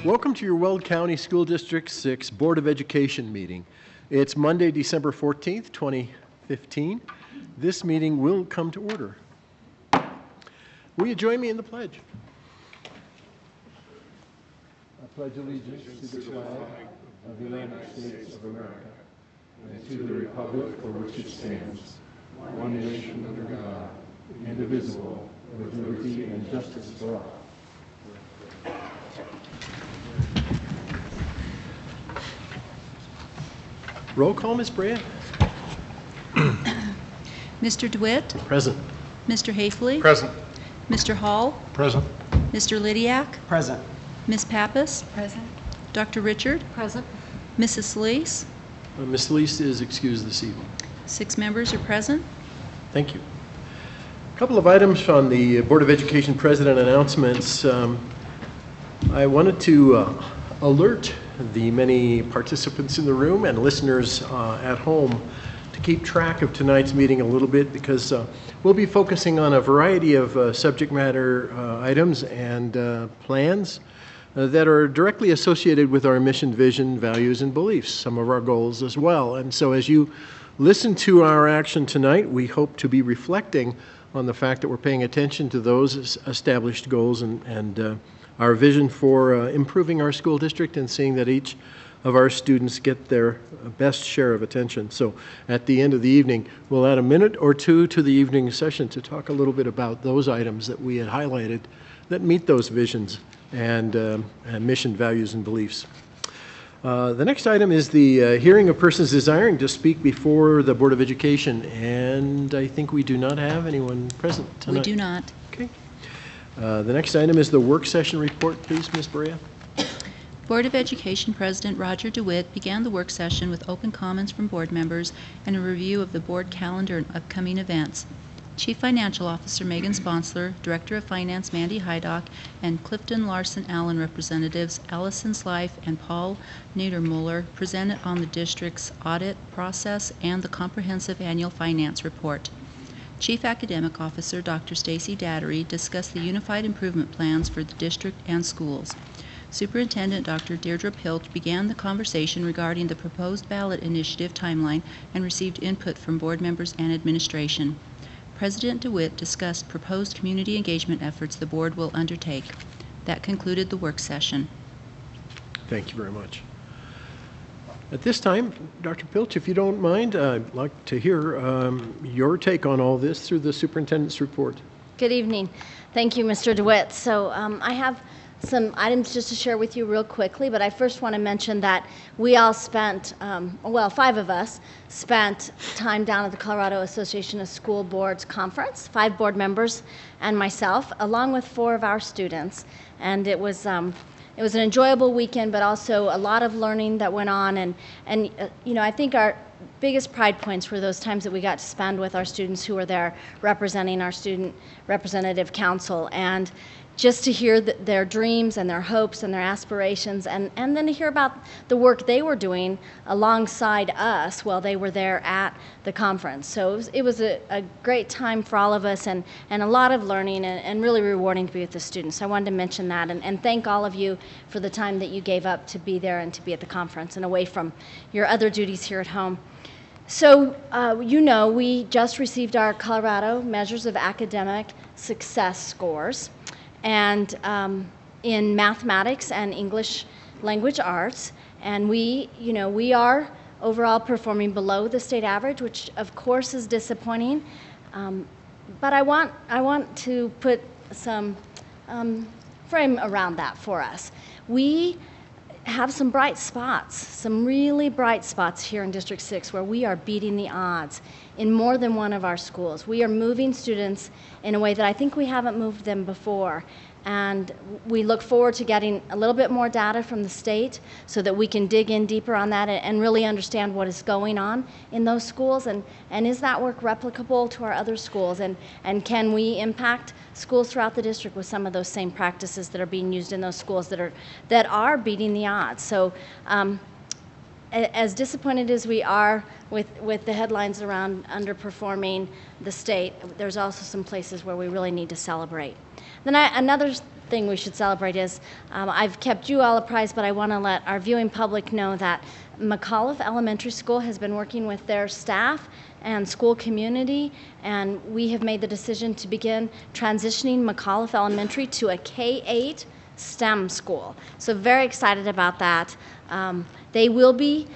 Welcome to your Weld County School District 6 Board of Education meeting. It's Monday, December 14th, 2015. This meeting will come to order. Will you join me in the pledge? I pledge allegiance to the flag of the United States of America and to the republic for which it stands, one nation under God, indivisible, with liberty and justice for all. Roll call, Ms. Brea. Mr. DeWitt? Present. Mr. Hafley? Present. Mr. Hall? Present. Mr. Lydiak? Present. Ms. Pappas? Present. Dr. Richard? Present. Mrs. Lees? Ms. Lees is excused this evening. 6 members are present. Thank you. A couple of items on the Board of Education President announcements. I wanted to alert the many participants in the room and listeners at home to keep track of tonight's meeting a little bit, because we'll be focusing on a variety of subject matter items and plans that are directly associated with our mission, vision, values, and beliefs, some of our goals as well. And so as you listen to our action tonight, we hope to be reflecting on the fact that we're paying attention to those established goals and our vision for improving our school district and seeing that each of our students get their best share of attention. So at the end of the evening, we'll add a minute or two to the evening session to talk a little bit about those items that we had highlighted that meet those visions and mission, values, and beliefs. The next item is the hearing of persons desiring to speak before the Board of Education, and I think we do not have anyone present tonight. We do not. Okay. The next item is the work session report, please, Ms. Brea. Board of Education President Roger DeWitt began the work session with open comments from board members and a review of the board calendar and upcoming events. Chief Financial Officer Megan Sponsler, Director of Finance Mandy Hydock, and Clifton Larson Allen representatives Allison's Life and Paul Niedermuller presented on the district's audit process and the comprehensive annual finance report. Chief Academic Officer Dr. Stacy Dattery discussed the unified improvement plans for the district and schools. Superintendent Dr. Deirdre Pilch began the conversation regarding the proposed ballot initiative timeline and received input from board members and administration. President DeWitt discussed proposed community engagement efforts the board will undertake. That concluded the work session. Thank you very much. At this time, Dr. Pilch, if you don't mind, I'd like to hear your take on all this through the superintendent's report. Good evening. Thank you, Mr. DeWitt. So I have some items just to share with you real quickly, but I first want to mention that we all spent, 5 of us spent time down at the Colorado Association of School Boards conference, 5 board members and myself, along with 4 of our students. And it was an enjoyable weekend, but also a lot of learning that went on. And I think our biggest pride points were those times that we got to spend with our students who were there representing our student representative council, and just to hear their dreams and their hopes and their aspirations, and then to hear about the work they were doing alongside us while they were there at the conference. So it was a great time for all of us, and a lot of learning, and really rewarding to be with the students. So I wanted to mention that and thank all of you for the time that you gave up to be there and to be at the conference and away from your other duties here at home. So we just received our Colorado Measures of Academic Success scores, and in mathematics and English language arts, and we are overall performing below the state average, which of course is disappointing. But I want to put some frame around that for us. We have some bright spots, some really bright spots here in District 6 where we are beating the odds in more than one of our schools. We are moving students in a way that I think we haven't moved them before. And we look forward to getting a little bit more data from the state so that we can dig in deeper on that and really understand what is going on in those schools, and is that work replicable to our other schools, and can we impact schools throughout the district with some of those same practices that are being used in those schools that are beating the odds. So as disappointed as we are with the headlines around underperforming the state, there's also some places where we really need to celebrate. Then another thing we should celebrate is I've kept you all apprised, but I want to let our viewing public know that McAuliffe Elementary School has been working with their staff and school community, and we have made the decision to begin transitioning McAuliffe Elementary to a K-8 STEM school. So very excited about that. They will be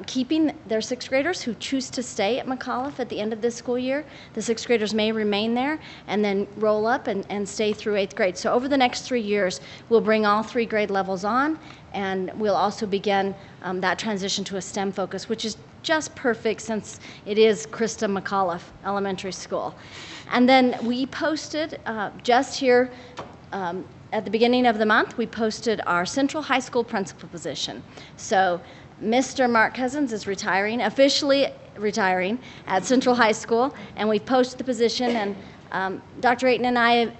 keeping their sixth graders who choose to stay at McAuliffe at the end of this school year. The sixth graders may remain there and then roll up and stay through eighth grade. So over the next 3 years, we'll bring all 3 grade levels on, and we'll also begin that transition to a STEM focus, which is just perfect since it is Krista McAuliffe Elementary School. And then we posted just here at the beginning of the month, we posted our Central High School principal position. So Mr. Mark Cousins is retiring, officially retiring at Central High School, and we posted the position, and Dr. Ayton and I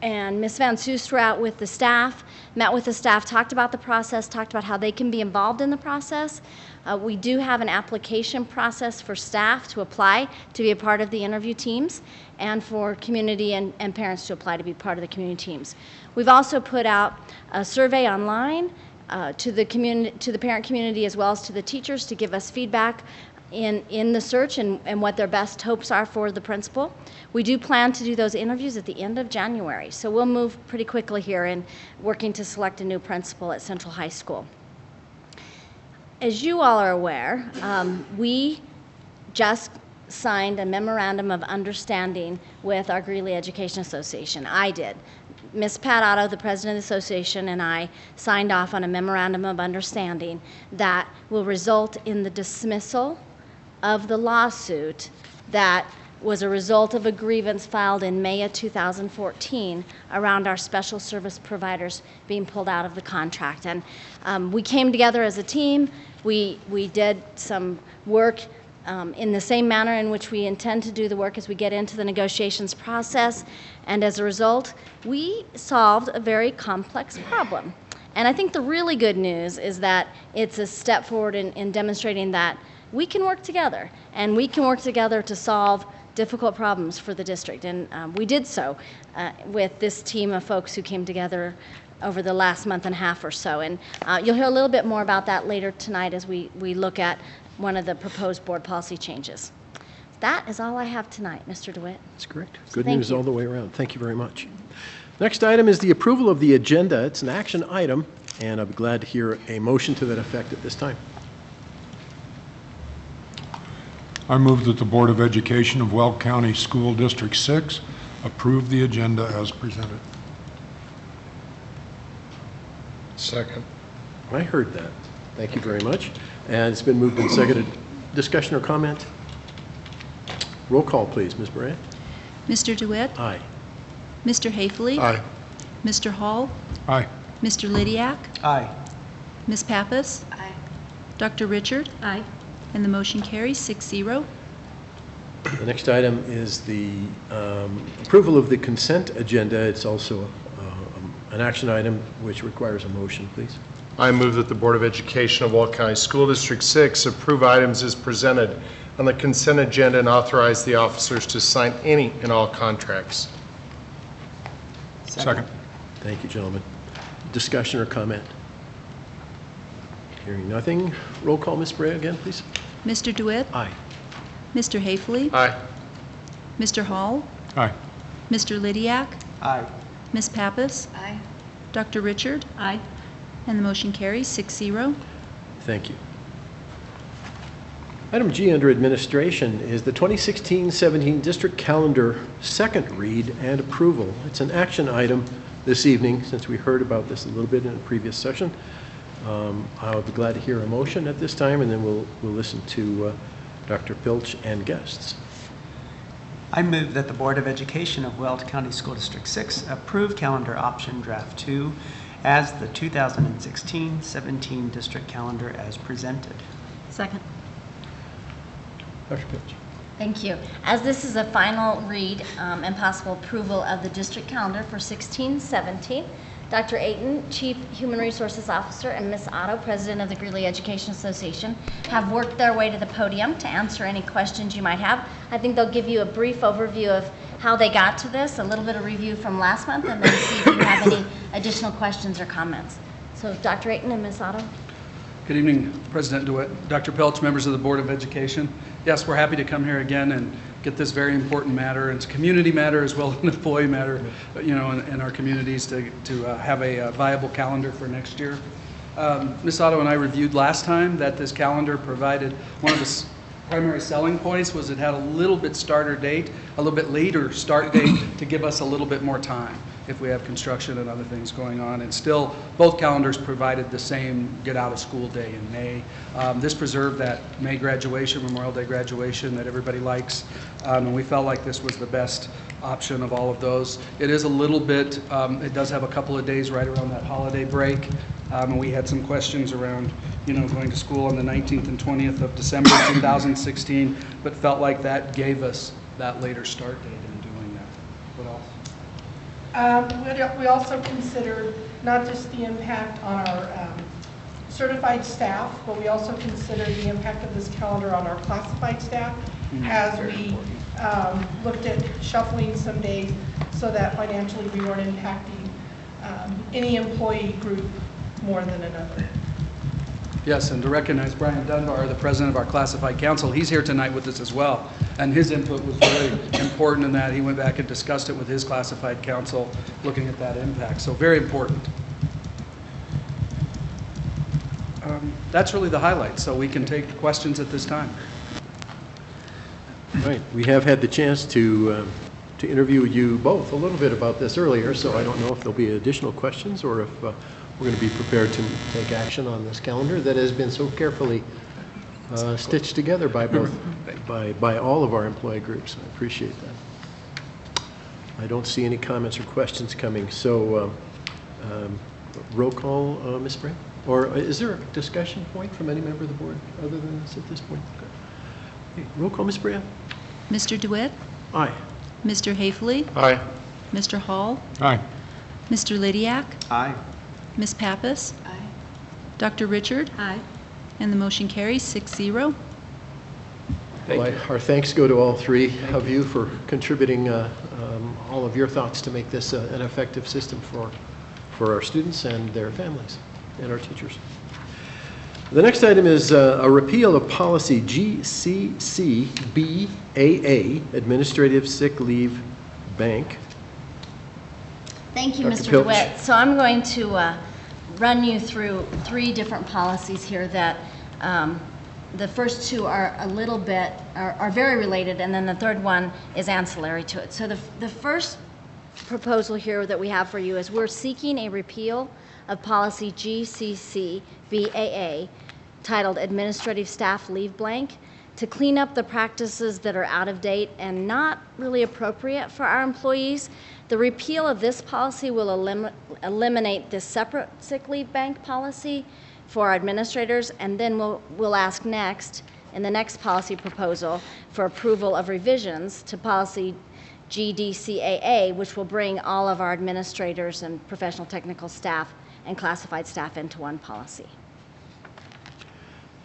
and Ms. Van Soest were out with the staff, met with the staff, talked about the process, talked about how they can be involved in the process. We do have an application process for staff to apply to be a part of the interview teams, and for community and parents to apply to be part of the community teams. We've also put out a survey online to the parent community as well as to the teachers to give us feedback in the search and what their best hopes are for the principal. We do plan to do those interviews at the end of January, so we'll move pretty quickly here in working to select a new principal at Central High School. As you all are aware, we just signed a memorandum of understanding with our Greeley Education Association. I did. Ms. Pat Otto, the president of the association, and I signed off on a memorandum of understanding that will result in the dismissal of the lawsuit that was a result of a grievance filed in May of 2014 around our special service providers being pulled out of the contract. And we came together as a team. We did some work in the same manner in which we intend to do the work as we get into the negotiations process. And as a result, we solved a very complex problem. And I think the really good news is that it's a step forward in demonstrating that we can work together, and we can work together to solve difficult problems for the district. And we did so with this team of folks who came together over the last month and a half or so. And you'll hear a little bit more about that later tonight as we look at one of the proposed board policy changes. That is all I have tonight, Mr. DeWitt. That's correct. Good news all the way around. Thank you very much. Next item is the approval of the agenda. It's an action item, and I'll be glad to hear a motion to that effect at this time. I move that the Board of Education of Weld County School District 6 approve the agenda as presented. Second. I heard that. Thank you very much. And it's been moved and seconded. Discussion or comment? Roll call, please. Ms. Moran? Mr. DeWitt? Aye. Mr. Haefele? Aye. Mr. Hall? Aye. Mr. Lydiak? Aye. Ms. Pappas? Aye. Dr. Richard? Aye. And the motion carries 6-0. The next item is the approval of the consent agenda. It's also an action item which requires a motion, please. I move that the Board of Education of Weld County School District 6 approve items as presented on the consent agenda and authorize the officers to sign any and all contracts. Second. Thank you, gentlemen. Discussion or comment? Hearing nothing. Roll call, Ms. Bray, again, please. Mr. DeWitt? Aye. Mr. Haefele? Aye. Mr. Hall? Aye. Mr. Lydiak? Aye. Ms. Pappas? Aye. Dr. Richard? Aye. And the motion carries 6-0. Thank you. Item G under administration is the 2016-17 district calendar second read and approval. It's an action item this evening since we heard about this a little bit in a previous session. I'll be glad to hear a motion at this time, and then we'll listen to Dr. Pilch and guests. I move that the Board of Education of Weld County School District 6 approve calendar option draft 2 as the 2016-17 district calendar as presented. Second. Dr. Pilch. Thank you. As this is a final read and possible approval of the district calendar for 16-17, Dr. Ayton, Chief Human Resources Officer, and Ms. Otto, President of the Greeley Education Association, have worked their way to the podium to answer any questions you might have. I think they'll give you a brief overview of how they got to this, a little bit of review from last month, and then see if you have any additional questions or comments. So Dr. Ayton and Ms. Otto. Good evening, President DeWitt, Dr. Pelch, members of the Board of Education. Yes, we're happy to come here again and get this very important matter. It's a community matter as well as an employee matter, in our communities to have a viable calendar for next year. Ms. Otto and I reviewed last time that this calendar provided one of the primary selling points was it had a little bit later start date to give us a little bit more time if we have construction and other things going on. And still, both calendars provided the same get out of school day in May. This preserved that May graduation, Memorial Day graduation that everybody likes. And we felt like this was the best option of all of those. It is a little bit, it does have a couple of days right around that holiday break. And we had some questions around, going to school on the 19th and 20th of December 2016, but felt like that gave us that later start date in doing that. What else? We also considered not just the impact on our certified staff, but we also considered the impact of this calendar on our classified staff as we looked at shuffling some days so that financially we weren't impacting any employee group more than another. Yes, and to recognize Brian Dunbar, the president of our classified council, he's here tonight with us as well. And his input was very important in that he went back and discussed it with his classified council, looking at that impact. So very important. That's really the highlight, so we can take questions at this time. Right, we have had the chance to interview you both a little bit about this earlier, so I don't know if there'll be additional questions or if we're going to be prepared to take action on this calendar that has been so carefully stitched together by both by all of our employee groups. I appreciate that. I don't see any comments or questions coming, so roll call, Ms. Brand? Or is there a discussion point from any member of the board other than this at this point? Okay. Roll call, Ms. Brand? Mr. DeWitt? Aye. Mr. Haefele? Aye. Mr. Hall? Aye. Mr. Lydiak? Aye. Ms. Pappas? Aye. Dr. Richard? Aye. And the motion carries 6-0. Well, our thanks go to all three of you for contributing all of your thoughts to make this an effective system for our students and their families and our teachers. The next item is a repeal of policy GCCBAA, Administrative Sick Leave Bank. Thank you, Dr. Mr. Pilch. DeWitt. So I'm going to run you through three different policies here that the first two are a little bit, are very related, and then the third one is ancillary to it. So the first proposal here that we have for you is we're seeking a repeal of policy GCCBAA titled Administrative Staff Leave Blank to clean up the practices that are out of date and not really appropriate for our employees. The repeal of this policy will eliminate this separate sick leave bank policy for our administrators, and then we'll ask next, in the next policy proposal, for approval of revisions to policy GDCAA, which will bring all of our administrators and professional technical staff and classified staff into one policy.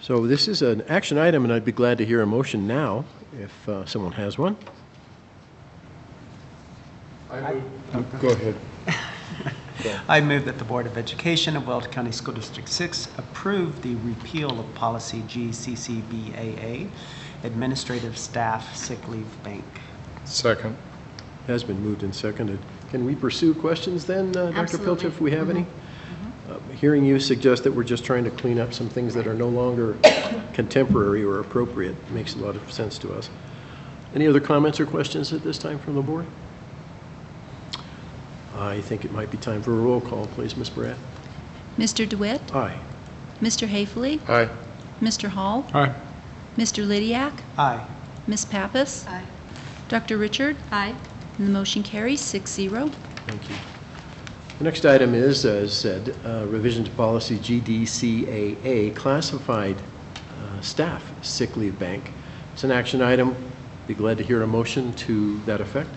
So this is an action item, and I'd be glad to hear a motion now if someone has one. Go ahead. I move that the Board of Education of Weld County School District 6 approve the repeal of policy GCCBAA, Administrative Staff Sick Leave Bank. Second. Has been moved and seconded. Can we pursue questions then, Dr. Pilch, Absolutely. if we have any? Hearing you suggest that we're just trying to clean up some things that are no longer contemporary or appropriate makes a lot of sense to us. Any other comments or questions at this time from the board? I think it might be time for a roll call, please, Ms. Brad. Mr. DeWitt? Aye. Mr. Haefele? Aye. Mr. Hall? Aye. Mr. Lydiak? Aye. Ms. Pappas? Aye. Dr. Richard? Aye. And the motion carries 6-0. Thank you. The next item is, as said, revision to policy GDCAA, classified staff sick leave bank. It's an action item. Be glad to hear a motion to that effect.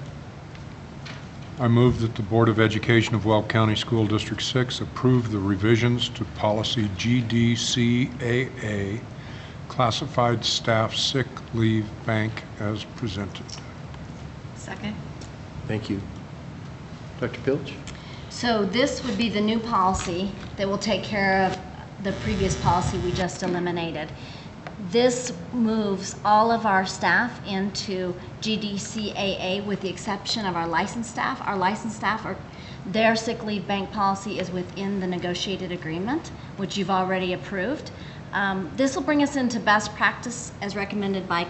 I move that the Board of Education of Weld County School District 6 approve the revisions to policy GDCAA, classified staff sick leave bank as presented. Second. Thank you. Dr. Pilch? So this would be the new policy that will take care of the previous policy we just eliminated. This moves all of our staff into GDCAA with the exception of our licensed staff. Our licensed staff, their sick leave bank policy is within the negotiated agreement, which you've already approved. This will bring us into best practice as recommended by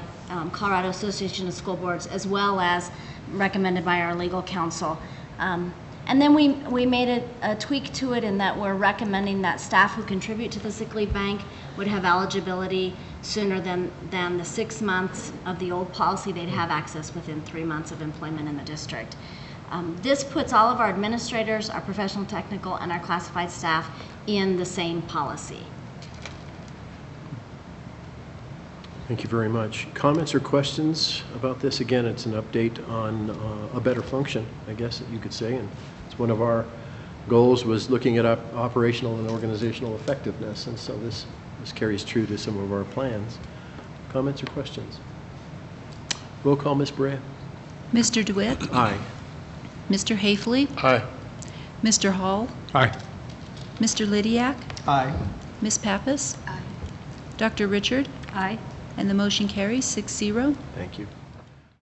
Colorado Association of School Boards, as well as recommended by our legal counsel. And then we made a tweak to it in that we're recommending that staff who contribute to the sick leave bank would have eligibility sooner than the 6 months of the old policy. They'd have access within 3 months of employment in the district. This puts all of our administrators, our professional technical, and our classified staff in the same policy. Thank you very much. Comments or questions about this? Again, it's an update on a better function, I guess you could say, and it's one of our goals was looking at operational and organizational effectiveness, and so this carries true to some of our plans. Comments or questions? Roll call, Ms. Brea. Mr. DeWitt? Aye. Mr. Hafley? Aye. Mr. Hall? Aye. Mr. Lydiak? Aye. Ms. Pappas? Aye. Dr. Richard? Aye. And the motion carries 6-0. Thank you.